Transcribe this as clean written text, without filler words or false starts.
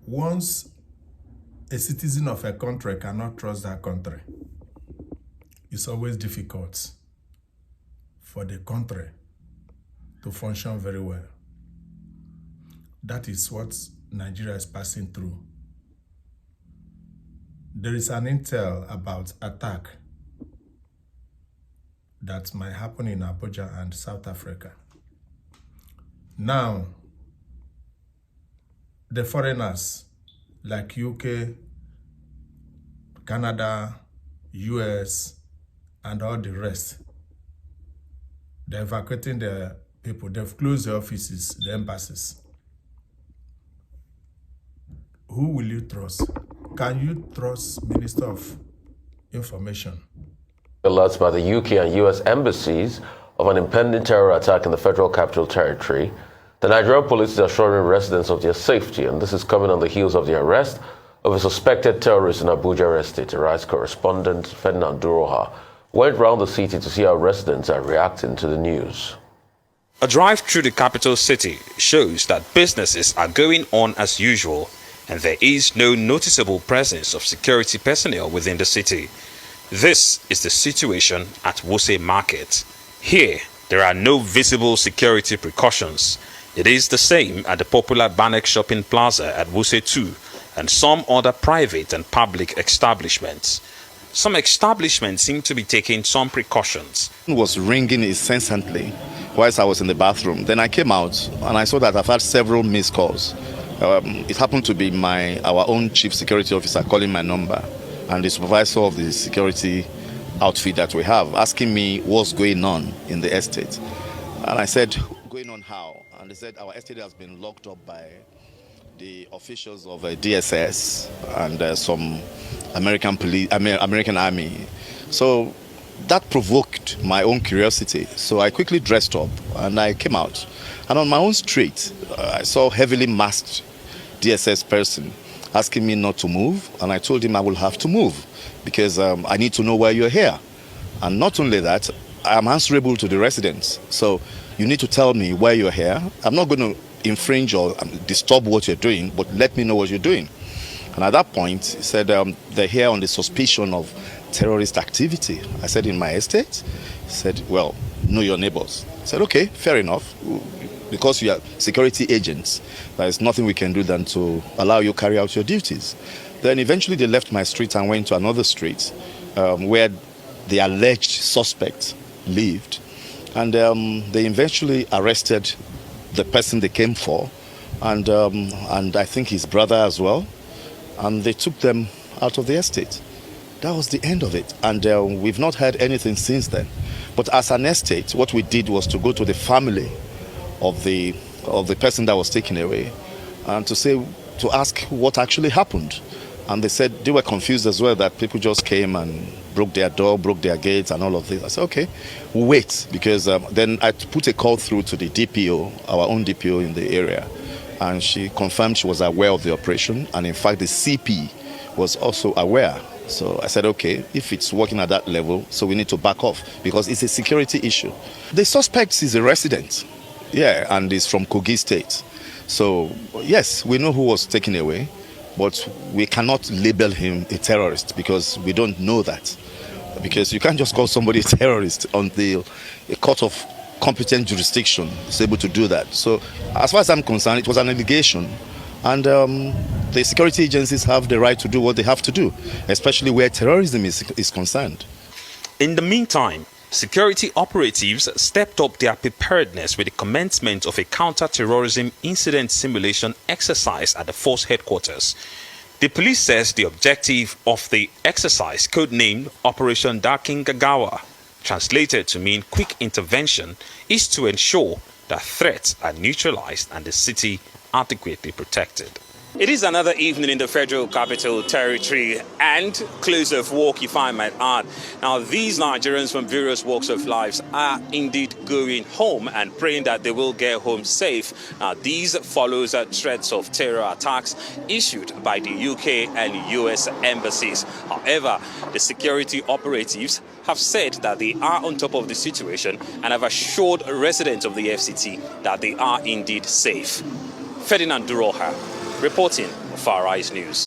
Once a citizen of a country cannot trust that country, it's always difficult for the country to function very well. That is what Nigeria is passing through. There is an intel about attack that might happen in Abuja and South Africa. Now, the foreigners like UK, Canada, US, and all the rest, they're evacuating their people. They've closed the offices, the embassies. Who will you trust? Can you trust Minister of Information? Alerts by the UK and US embassies of an impending terror attack in the Federal Capital Territory. The Nigerian police is assuring residents of their safety, and this is coming on the heels of the arrest of a suspected terrorist in Abuja State. Arise correspondent Eleanya.Ucheya went round the city to see how residents are reacting to the news. A drive through the capital city shows that businesses are going on as usual, and there is no noticeable presence of security personnel within the city. This is the situation at Wuse Market. Here, there are no visible security precautions. It is the same at the popular Banek Shopping Plaza at Wuse 2 and some other private and public establishments. Some establishments seem to be taking some precautions. It was ringing incessantly whilst I was in the bathroom. Then I came out and I saw that I've had several missed calls. It happened to be our own chief security officer calling my number and the supervisor of the security outfit that we have, asking me what's going on in the estate. And I said, going on how? And they said our estate has been locked up by the officials of DSS and some American army. So that provoked my own curiosity. So I quickly dressed up and I came out. And on my own street, I saw a heavily masked DSS person asking me not to move. And I told him I will have to move because I need to know why you're here. And not only that, I'm answerable to the residents. So you need to tell me why you're here. I'm not going to infringe or disturb what you're doing, but let me know what you're doing. And at that point, he said, they're here on the suspicion of terrorist activity. I said, in my estate? He said, well, know your neighbors. I said, okay, fair enough. Because you are security agents, there is nothing we can do than to allow you carry out your duties. Then eventually they left my street and went to another street where the alleged suspect lived. And they eventually arrested the person they came for, and I think his brother as well. And they took them out of the estate. That was the end of it. And we've not heard anything since then. But as an estate, what we did was to go to the family of the person that was taken away and to ask what actually happened. And they said they were confused as well, that people just came and broke their door, broke their gates and all of this. I said, okay, we'll wait, because then I put a call through to the DPO, our own DPO in the area, and she confirmed she was aware of the operation, and in fact the CP was also aware. So I said, okay, if it's working at that level, so we need to back off, because it's a security issue. The suspect is a resident, yeah, and is from Kogi State. So yes, we know who was taken away, but we cannot label him a terrorist because we don't know that. Because you can't just call somebody a terrorist until a court of competent jurisdiction is able to do that. So as far as I'm concerned, it was an allegation. And the security agencies have the right to do what they have to do, especially where terrorism is concerned. In the meantime, security operatives stepped up their preparedness with the commencement of a counter-terrorism incident simulation exercise at the force headquarters. The police says the objective of the exercise, codenamed Operation Darking Gagawa, translated to mean quick intervention, is to ensure that threats are neutralized and the city adequately protected. It is another evening in the Federal Capital Territory and close of work, if I might add. Now, these Nigerians from various walks of life are indeed going home and praying that they will get home safe. Now, these follows threats of terror attacks issued by the UK and US embassies. However, the security operatives have said that they are on top of the situation and have assured residents of the FCT that they are indeed safe. Eleanya.Ucheya reporting Far Eyes News.